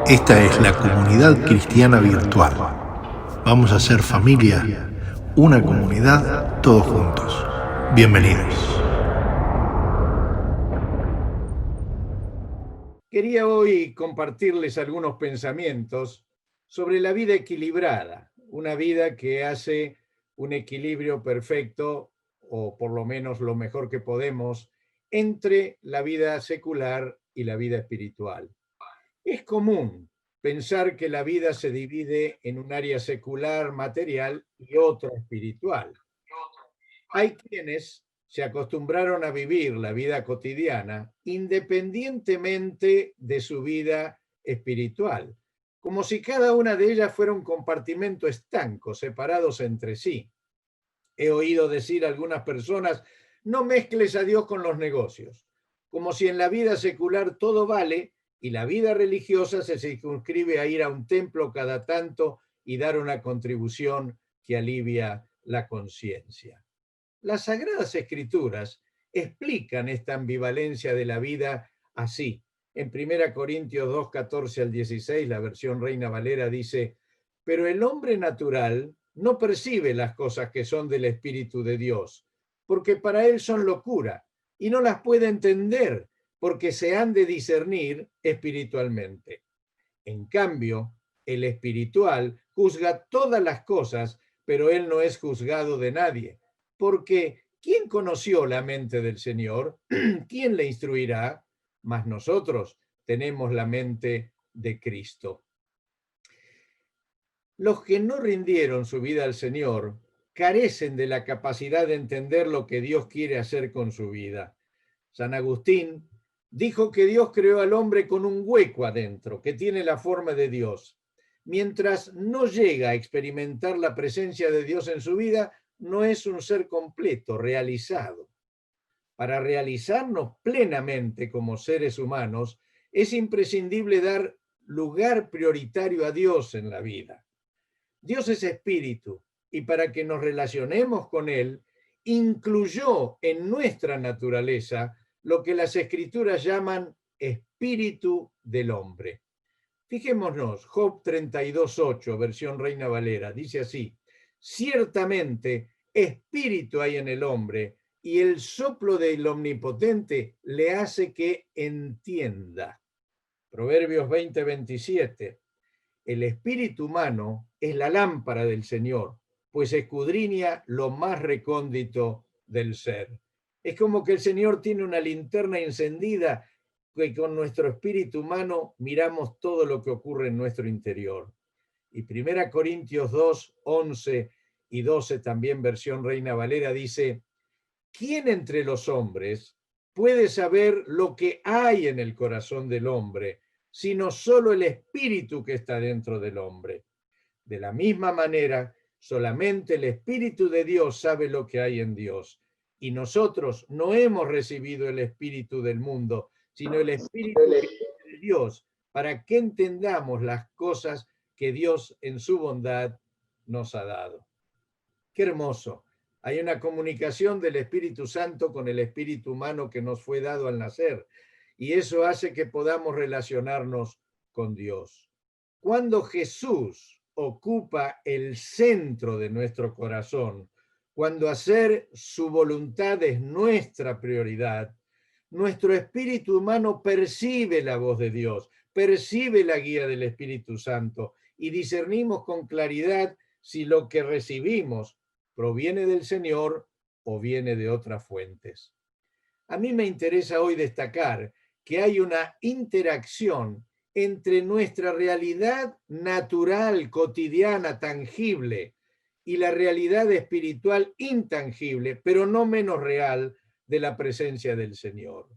Esta es la comunidad cristiana virtual. Vamos a ser familia, una comunidad, todos juntos. Bienvenidos. Quería hoy compartirles algunos pensamientos sobre la vida equilibrada, una vida que hace un equilibrio perfecto, o por lo menos lo mejor que podemos, entre la vida secular y la vida espiritual. Es común pensar que la vida se divide en un área secular, material, y otra espiritual. Hay quienes se acostumbraron a vivir la vida cotidiana independientemente de su vida espiritual, como si cada una de ellas fuera un compartimento estanco, separados entre sí. He oído decir a algunas personas: no mezcles a Dios con los negocios, como si en la vida secular todo vale y la vida religiosa se circunscribe a ir a un templo cada tanto y dar una contribución que alivia la conciencia. Las Sagradas Escrituras explican esta ambivalencia de la vida así. En 1 Corintios 2, 14 al 16, la versión Reina Valera dice: pero el hombre natural no percibe las cosas que son del Espíritu de Dios, porque para él son locura, y no las puede entender, porque se han de discernir espiritualmente. En cambio, el espiritual juzga todas las cosas, pero él no es juzgado de nadie. Porque ¿quién conoció la mente del Señor? ¿Quién le instruirá? Mas nosotros tenemos la mente de Cristo. Los que no rindieron su vida al Señor carecen de la capacidad de entender lo que Dios quiere hacer con su vida. San Agustín dijo que Dios creó al hombre con un hueco adentro, que tiene la forma de Dios. Mientras no llega a experimentar la presencia de Dios en su vida, no es un ser completo, realizado. Para realizarnos plenamente como seres humanos, es imprescindible dar lugar prioritario a Dios en la vida. Dios es espíritu, y para que nos relacionemos con Él, incluyó en nuestra naturaleza lo que las Escrituras llaman espíritu del hombre. Fijémonos, Job 32:8, versión Reina Valera, dice así: ciertamente espíritu hay en el hombre, y el soplo del Omnipotente le hace que entienda. Proverbios 20:27, el espíritu humano es la lámpara del Señor, pues escudriña lo más recóndito del ser. Es como que el Señor tiene una linterna encendida que con nuestro espíritu humano miramos todo lo que ocurre en nuestro interior. Y 1 Corintios 2, 11 y 12, también versión Reina Valera, dice: ¿quién entre los hombres puede saber lo que hay en el corazón del hombre, sino solo el espíritu que está dentro del hombre? De la misma manera, solamente el Espíritu de Dios sabe lo que hay en Dios. Y nosotros no hemos recibido el espíritu del mundo, sino el espíritu que viene de Dios, para que entendamos las cosas que Dios en su bondad nos ha dado. Qué hermoso. Hay una comunicación del Espíritu Santo con el espíritu humano que nos fue dado al nacer, y eso hace que podamos relacionarnos con Dios. Cuando Jesús ocupa el centro de nuestro corazón, cuando hacer su voluntad es nuestra prioridad, nuestro espíritu humano percibe la voz de Dios, percibe la guía del Espíritu Santo, y discernimos con claridad si lo que recibimos proviene del Señor o viene de otras fuentes. A mí me interesa hoy destacar que hay una interacción entre nuestra realidad natural, cotidiana, tangible, y la realidad espiritual intangible, pero no menos real, de la presencia del Señor.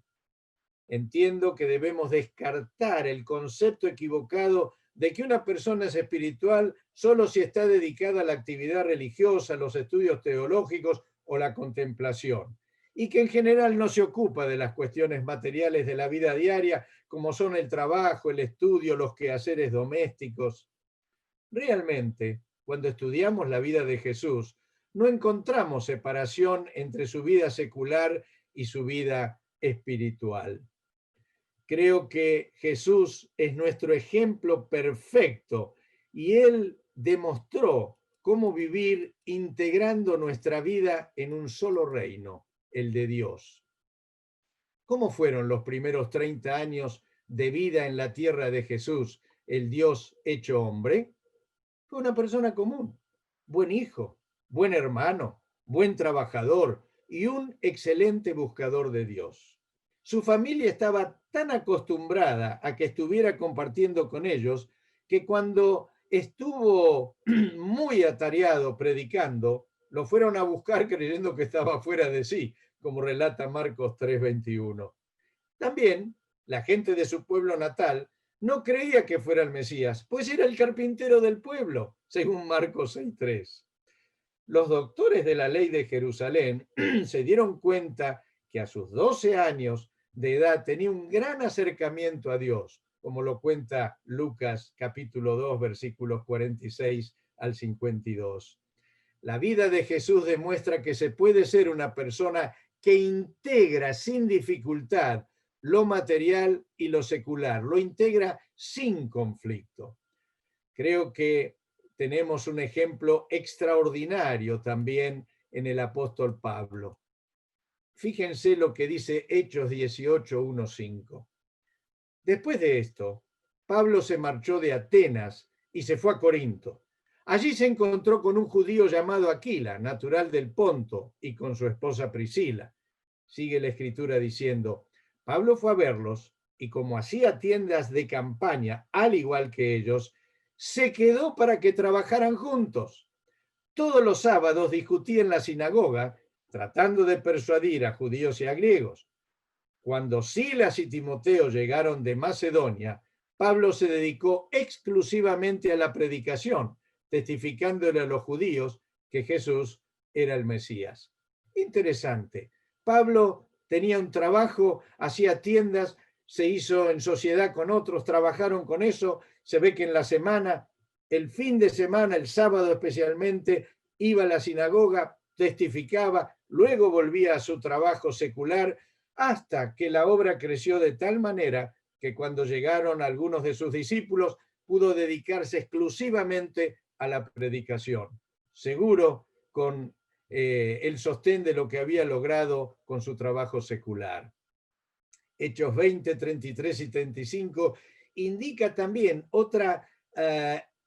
Entiendo que debemos descartar el concepto equivocado de que una persona es espiritual solo si está dedicada a la actividad religiosa, los estudios teológicos o la contemplación, y que en general no se ocupa de las cuestiones materiales de la vida diaria, como son el trabajo, el estudio, los quehaceres domésticos. Realmente, cuando estudiamos la vida de Jesús, no encontramos separación entre su vida secular y su vida espiritual. Creo que Jesús es nuestro ejemplo perfecto y Él demostró cómo vivir integrando nuestra vida en un solo reino, el de Dios. ¿Cómo fueron los primeros 30 años de vida en la tierra de Jesús, el Dios hecho hombre? Fue una persona común, buen hijo, buen hermano, buen trabajador y un excelente buscador de Dios. Su familia estaba tan acostumbrada a que estuviera compartiendo con ellos que cuando estuvo muy atareado predicando, lo fueron a buscar creyendo que estaba fuera de sí, como relata Marcos 3:21. También la gente de su pueblo natal no creía que fuera el Mesías, pues era el carpintero del pueblo, según Marcos 6:3. Los doctores de la ley de Jerusalén se dieron cuenta que a sus 12 años de edad tenía un gran acercamiento a Dios, como lo cuenta Lucas capítulo 2, versículos 46 al 52. La vida de Jesús demuestra que se puede ser una persona que integra sin dificultad lo material y lo secular, lo integra sin conflicto. Creo que tenemos un ejemplo extraordinario también en el apóstol Pablo. Fíjense lo que dice Hechos 18, 1, 5. Después de esto, Pablo se marchó de Atenas y se fue a Corinto. Allí se encontró con un judío llamado Aquila, natural del Ponto, y con su esposa Priscila. Sigue la escritura diciendo, Pablo fue a verlos y como hacía tiendas de campaña, al igual que ellos, se quedó para que trabajaran juntos. Todos los sábados discutía en la sinagoga, tratando de persuadir a judíos y a griegos. Cuando Silas y Timoteo llegaron de Macedonia, Pablo se dedicó exclusivamente a la predicación, testificándole a los judíos que Jesús era el Mesías. Interesante. Pablo tenía un trabajo, hacía tiendas, se hizo en sociedad con otros, trabajaron con eso. Se ve que en la semana, el fin de semana, el sábado especialmente, iba a la sinagoga, testificaba, luego volvía a su trabajo secular, hasta que la obra creció de tal manera que cuando llegaron algunos de sus discípulos, pudo dedicarse exclusivamente a la predicación, seguro con el sostén de lo que había logrado con su trabajo secular. Hechos 20, 33 y 35 indica también otra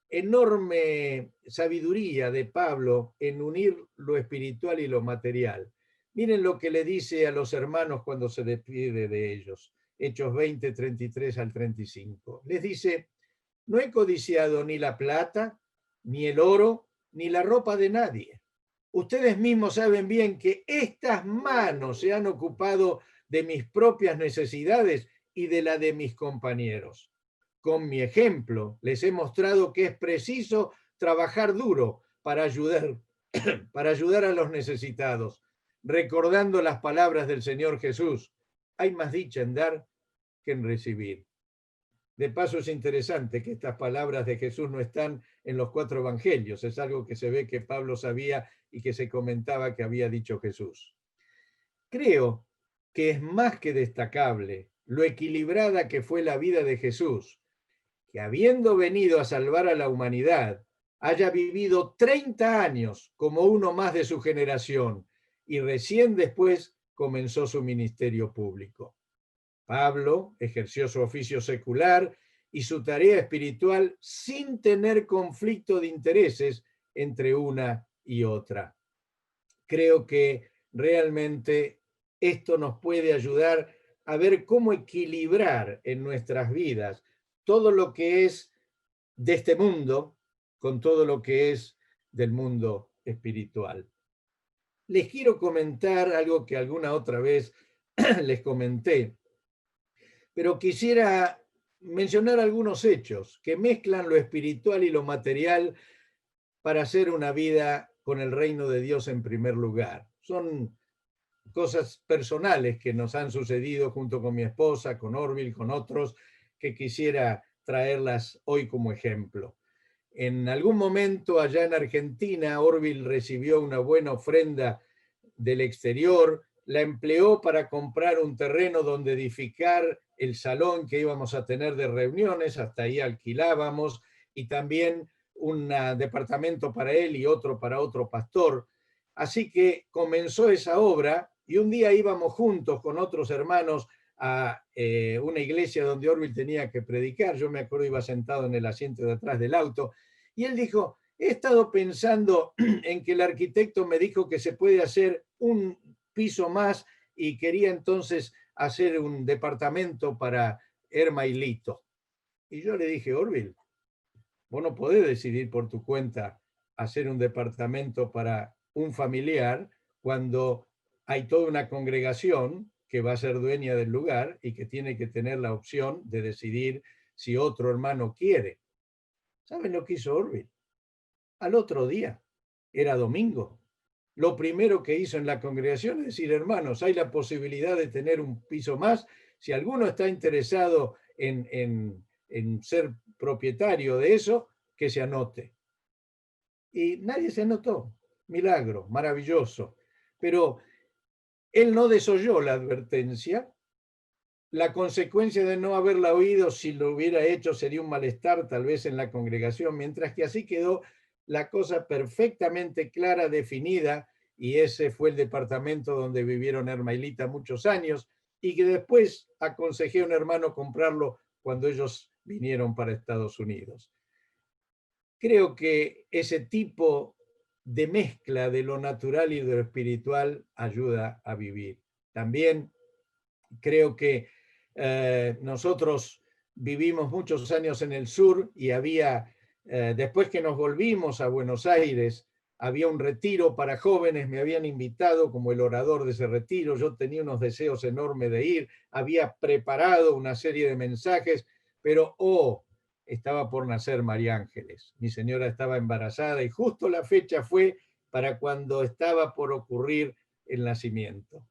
enorme sabiduría de Pablo en unir lo espiritual y lo material. Miren lo que le dice a los hermanos cuando se despide de ellos. Hechos 20, 33 al 35. Les dice, no he codiciado ni la plata, ni el oro, ni la ropa de nadie. Ustedes mismos saben bien que estas manos se han ocupado de mis propias necesidades y de la de mis compañeros. Con mi ejemplo, les he mostrado que es preciso trabajar duro para ayudar a los necesitados, recordando las palabras del Señor Jesús. Hay más dicha en dar que en recibir. De paso, es interesante que estas palabras de Jesús no están en los 4 evangelios. Es algo que se ve que Pablo sabía y que se comentaba que había dicho Jesús. Creo que es más que destacable lo equilibrada que fue la vida de Jesús, que habiendo venido a salvar a la humanidad, haya vivido 30 años como uno más de su generación y recién después comenzó su ministerio público. Pablo ejerció su oficio secular y su tarea espiritual sin tener conflicto de intereses entre una y otra. Creo que realmente esto nos puede ayudar a ver cómo equilibrar en nuestras vidas todo lo que es de este mundo con todo lo que es del mundo espiritual. Les quiero comentar algo que alguna otra vez les comenté, pero quisiera mencionar algunos hechos que mezclan lo espiritual y lo material para hacer una vida con el reino de Dios en primer lugar. Son cosas personales que nos han sucedido junto con mi esposa, con Orville, con otros, que quisiera traerlas hoy como ejemplo. En algún momento allá en Argentina, Orville recibió una buena ofrenda del exterior, la empleó para comprar un terreno donde edificar el salón que íbamos a tener de reuniones, hasta ahí alquilábamos, y también un departamento para él y otro para otro pastor. Así que comenzó esa obra y un día íbamos juntos con otros hermanos a una iglesia donde Orville tenía que predicar. Yo me acuerdo, iba sentado en el asiento de atrás del auto y él dijo: he estado pensando en que el arquitecto me dijo que se puede hacer un piso más y quería entonces hacer un departamento para Irma y Lito. Y yo le dije: Orville, vos no podés decidir por tu cuenta hacer un departamento para un familiar cuando hay toda una congregación que va a ser dueña del lugar y que tiene que tener la opción de decidir si otro hermano quiere. ¿Saben lo que hizo Orville? Al otro día, era domingo, lo primero que hizo en la congregación es decir: hermanos, hay la posibilidad de tener un piso más. Si alguno está interesado en ser propietario de eso, que se anote. Y nadie se anotó. Milagro, maravilloso. Pero él no desoyó la advertencia. La consecuencia de no haberla oído, si lo hubiera hecho, sería un malestar tal vez en la congregación, mientras que así quedó la cosa perfectamente clara, definida, y ese fue el departamento donde vivieron Irma y Lita muchos años, y que después aconsejé a un hermano comprarlo cuando ellos vinieron para Estados Unidos. Creo que ese tipo de mezcla de lo natural y de lo espiritual ayuda a vivir. También creo que nosotros vivimos muchos años en el sur y había, después que nos volvimos a Buenos Aires, había un retiro para jóvenes, me habían invitado como el orador de ese retiro, yo tenía unos deseos enormes de ir, había preparado una serie de mensajes, pero estaba por nacer María Ángeles, mi señora estaba embarazada y justo la fecha fue para cuando estaba por ocurrir el nacimiento.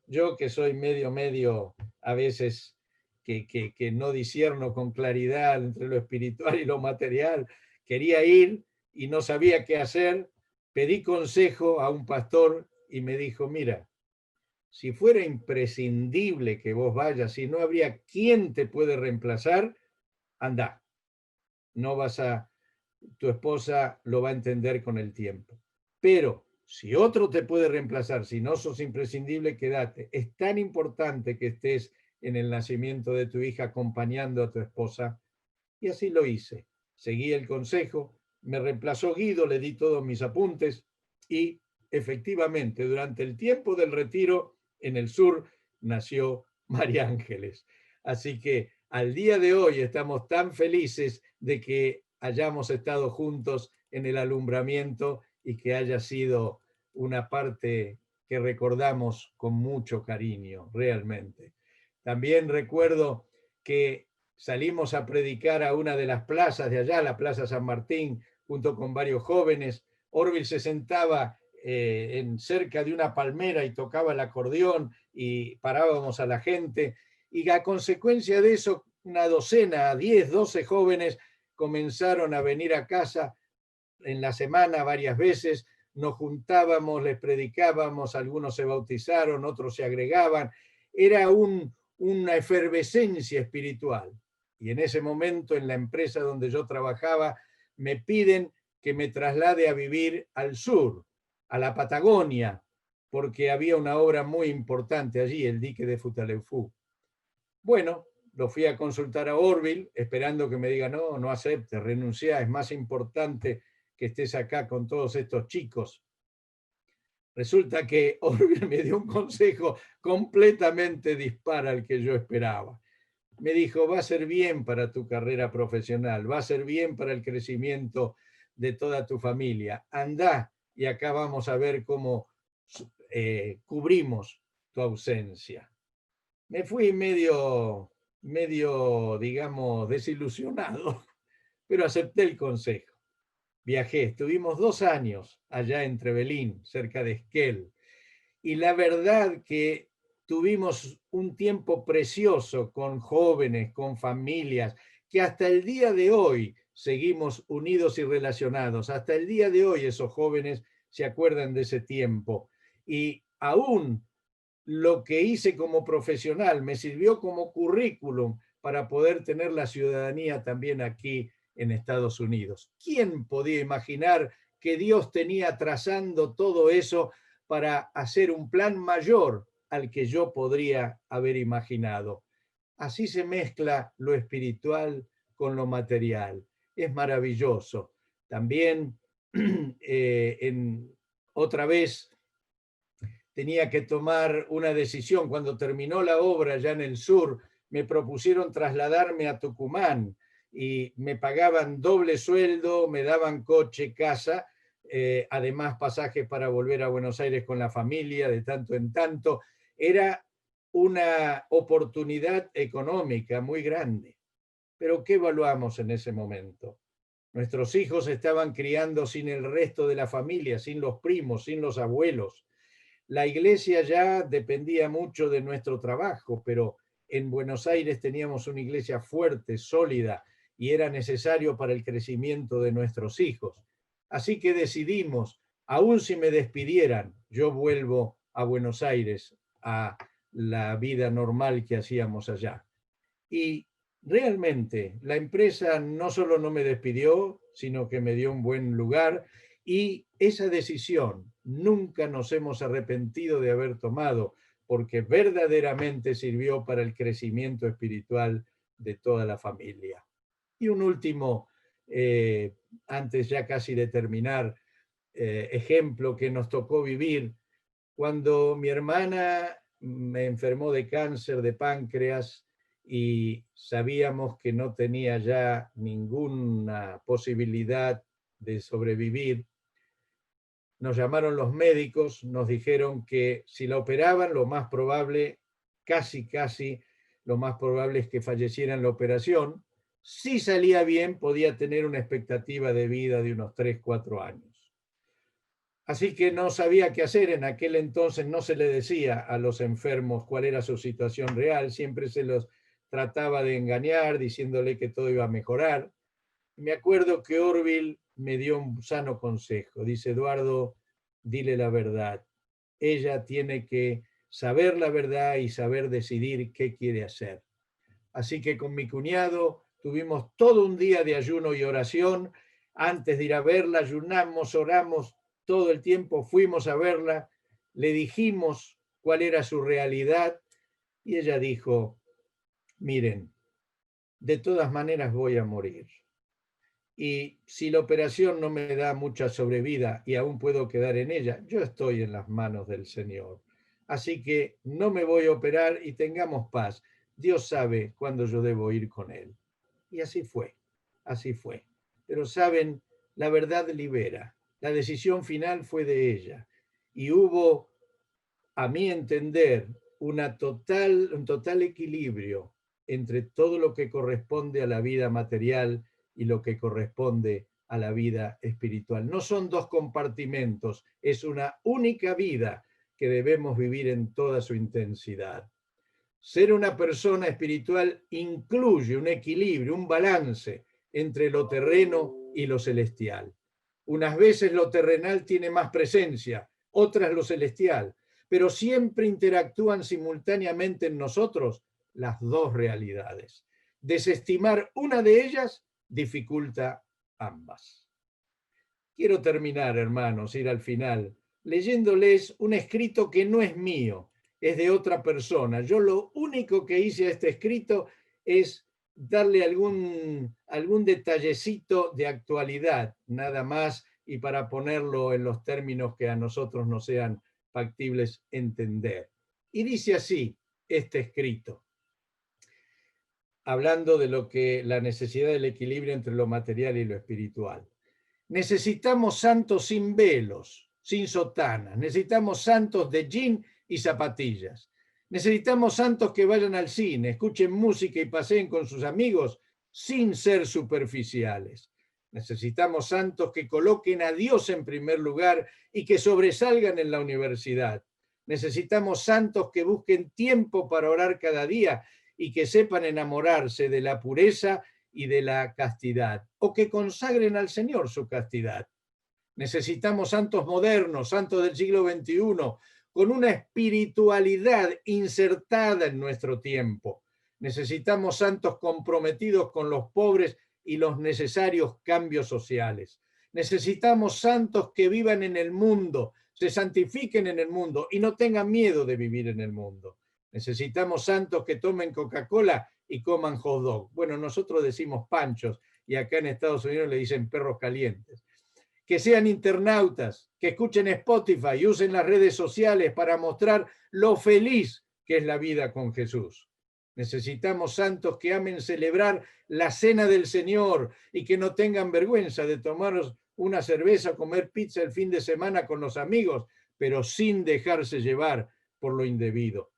Yo, que soy medio, a veces que no discierno con claridad entre lo espiritual y lo material, quería ir y no sabía qué hacer, pedí consejo a un pastor y me dijo: mira, si fuera imprescindible que vos vayas y no habría quien te puede reemplazar, anda, no vas a, tu esposa lo va a entender con el tiempo. Pero si otro te puede reemplazar, si no sos imprescindible, quédate. Es tan importante que estés en el nacimiento de tu hija acompañando a tu esposa. Y así lo hice. Seguí el consejo, me reemplazó Guido, le di todos mis apuntes y efectivamente durante el tiempo del retiro en el sur nació María Ángeles. Así que al día de hoy estamos tan felices de que hayamos estado juntos en el alumbramiento y que haya sido una parte que recordamos con mucho cariño, realmente. También recuerdo que salimos a predicar a una de las plazas de allá, la Plaza San Martín, junto con varios jóvenes. Orville se sentaba cerca de una palmera y tocaba el acordeón y parábamos a la gente. Y a consecuencia de eso, una docena, 10, 12 jóvenes comenzaron a venir a casa en la semana varias veces, nos juntábamos, les predicábamos, algunos se bautizaron, otros se agregaban. Era una efervescencia espiritual. Y en ese momento, en la empresa donde yo trabajaba, me piden que me traslade a vivir al sur, a la Patagonia, porque había una obra muy importante allí, el dique de Futaleufú. Bueno, lo fui a consultar a Orville, esperando que me diga: no, no acepte, renuncia, es más importante que estés acá con todos estos chicos. Resulta que Orville me dio un consejo completamente dispar al que yo esperaba. Me dijo: va a ser bien para tu carrera profesional, va a ser bien para el crecimiento de toda tu familia. Andá y acá vamos a ver cómo cubrimos tu ausencia. Me fui medio, digamos, desilusionado, pero acepté el consejo. Viajé, estuvimos 2 años allá en Trevelin, cerca de Esquel, y la verdad que tuvimos un tiempo precioso con jóvenes, con familias, que hasta el día de hoy seguimos unidos y relacionados. Hasta el día de hoy esos jóvenes se acuerdan de ese tiempo. Y aún lo que hice como profesional, me sirvió como currículum para poder tener la ciudadanía también aquí en Estados Unidos. ¿Quién podía imaginar que Dios tenía trazando todo eso para hacer un plan mayor al que yo podría haber imaginado? Así se mezcla lo espiritual con lo material. Es maravilloso. También, otra vez, tenía que tomar una decisión. Cuando terminó la obra ya en el sur, me propusieron trasladarme a Tucumán y me pagaban doble sueldo, me daban coche, casa, además pasajes para volver a Buenos Aires con la familia de tanto en tanto. Era una oportunidad económica muy grande. Pero ¿qué evaluamos en ese momento? Nuestros hijos estaban criando sin el resto de la familia, sin los primos, sin los abuelos. La iglesia ya dependía mucho de nuestro trabajo, pero en Buenos Aires teníamos una iglesia fuerte, sólida, y era necesario para el crecimiento de nuestros hijos. Así que decidimos, aun si me despidieran, yo vuelvo a Buenos Aires, a la vida normal que hacíamos allá. Y realmente la empresa no solo no me despidió, sino que me dio un buen lugar, y esa decisión nunca nos hemos arrepentido de haber tomado, porque verdaderamente sirvió para el crecimiento espiritual de toda la familia. Y un último, antes ya casi de terminar, ejemplo que nos tocó vivir. Cuando mi hermana me enfermó de cáncer de páncreas y sabíamos que no tenía ya ninguna posibilidad de sobrevivir, nos llamaron los médicos, nos dijeron que si la operaban, lo más probable, casi lo más probable es que falleciera en la operación. Si salía bien, podía tener una expectativa de vida de unos 3, 4 años. Así que no sabía qué hacer. En aquel entonces no se le decía a los enfermos cuál era su situación real, siempre se los trataba de engañar diciéndole que todo iba a mejorar. Me acuerdo que Orville me dio un sano consejo. Dice: Eduardo, dile la verdad. Ella tiene que saber la verdad y saber decidir qué quiere hacer. Así que con mi cuñado tuvimos todo un día de ayuno y oración. Antes de ir a verla, ayunamos, oramos todo el tiempo, fuimos a verla, le dijimos cuál era su realidad y ella dijo: miren, de todas maneras voy a morir. Y si la operación no me da mucha sobrevida y aún puedo quedar en ella, yo estoy en las manos del Señor. Así que no me voy a operar y tengamos paz. Dios sabe cuándo yo debo ir con Él. Y así fue, así fue. Pero saben, la verdad libera. La decisión final fue de ella. Y hubo, a mi entender, un total equilibrio entre todo lo que corresponde a la vida material y lo que corresponde a la vida espiritual. No son dos compartimentos, es una única vida que debemos vivir en toda su intensidad. Ser una persona espiritual incluye un equilibrio, un balance entre lo terreno y lo celestial. Unas veces lo terrenal tiene más presencia, otras lo celestial, pero siempre interactúan simultáneamente en nosotros las dos realidades. Desestimar una de ellas dificulta ambas. Quiero terminar, hermanos, ir al final, leyéndoles un escrito que no es mío, es de otra persona. Yo lo único que hice a este escrito es darle algún detallecito de actualidad, nada más, y para ponerlo en los términos que a nosotros nos sean factibles entender. Y dice así este escrito, hablando de la necesidad del equilibrio entre lo material y lo espiritual. Necesitamos santos sin velos, sin sotanas. Necesitamos santos de jean y zapatillas. Necesitamos santos que vayan al cine, escuchen música y paseen con sus amigos sin ser superficiales. Necesitamos santos que coloquen a Dios en primer lugar y que sobresalgan en la universidad. Necesitamos santos que busquen tiempo para orar cada día y que sepan enamorarse de la pureza y de la castidad, o que consagren al Señor su castidad. Necesitamos santos modernos, santos del siglo XXI, con una espiritualidad insertada en nuestro tiempo. Necesitamos santos comprometidos con los pobres y los necesarios cambios sociales. Necesitamos santos que vivan en el mundo, se santifiquen en el mundo y no tengan miedo de vivir en el mundo. Necesitamos santos que tomen Coca-Cola y coman hot dog. Bueno, nosotros decimos panchos y acá en Estados Unidos le dicen perros calientes. Que sean internautas, que escuchen Spotify y usen las redes sociales para mostrar lo feliz que es la vida con Jesús. Necesitamos santos que amen celebrar la cena del Señor y que no tengan vergüenza de tomarnos una cerveza o comer pizza el fin de semana con los amigos, pero sin dejarse llevar por lo indebido.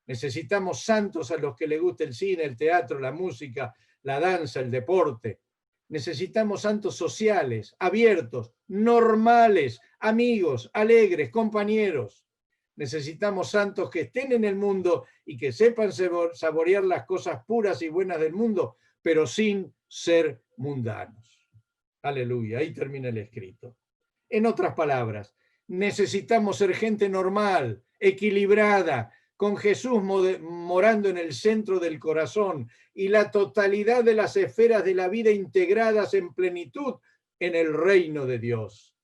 Necesitamos santos a los que les guste el cine, el teatro, la música, la danza, el deporte. Necesitamos santos sociales, abiertos, normales, amigos, alegres, compañeros. Necesitamos santos que estén en el mundo y que sepan saborear las cosas puras y buenas del mundo, pero sin ser mundanos. Aleluya, ahí termina el escrito. En otras palabras, necesitamos ser gente normal, equilibrada, con Jesús morando en el centro del corazón y la totalidad de las esferas de la vida integradas en plenitud en el reino de Dios.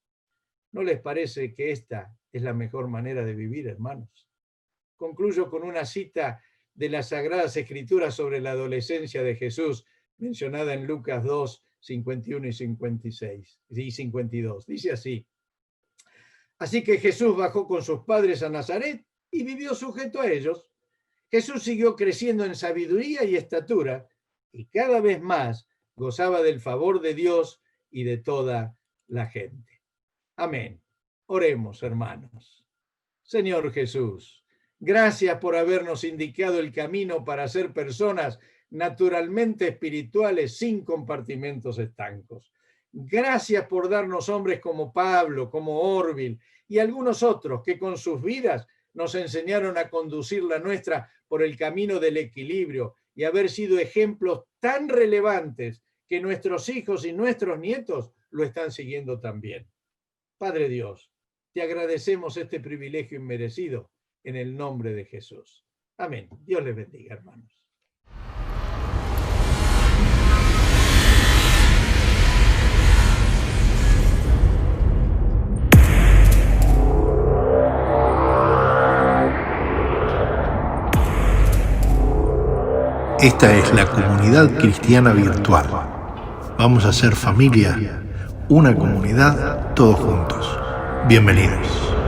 ¿No les parece que esta es la mejor manera de vivir, hermanos? Concluyo con una cita de las Sagradas Escrituras sobre la adolescencia de Jesús, mencionada en Lucas 2, 51 y 56 y 52. Dice así: así que Jesús bajó con sus padres a Nazaret y vivió sujeto a ellos. Jesús siguió creciendo en sabiduría y estatura y cada vez más gozaba del favor de Dios y de toda la gente. Amén. Oremos, hermanos. Señor Jesús, gracias por habernos indicado el camino para ser personas naturalmente espirituales sin compartimentos estancos. Gracias por darnos hombres como Pablo, como Orville y algunos otros que con sus vidas nos enseñaron a conducir la nuestra por el camino del equilibrio y haber sido ejemplos tan relevantes que nuestros hijos y nuestros nietos lo están siguiendo también. Padre Dios, te agradecemos este privilegio inmerecido en el nombre de Jesús. Amén. Dios les bendiga, hermanos. Esta es la comunidad cristiana virtual. Vamos a ser familia, una comunidad, todos juntos. Bienvenidos.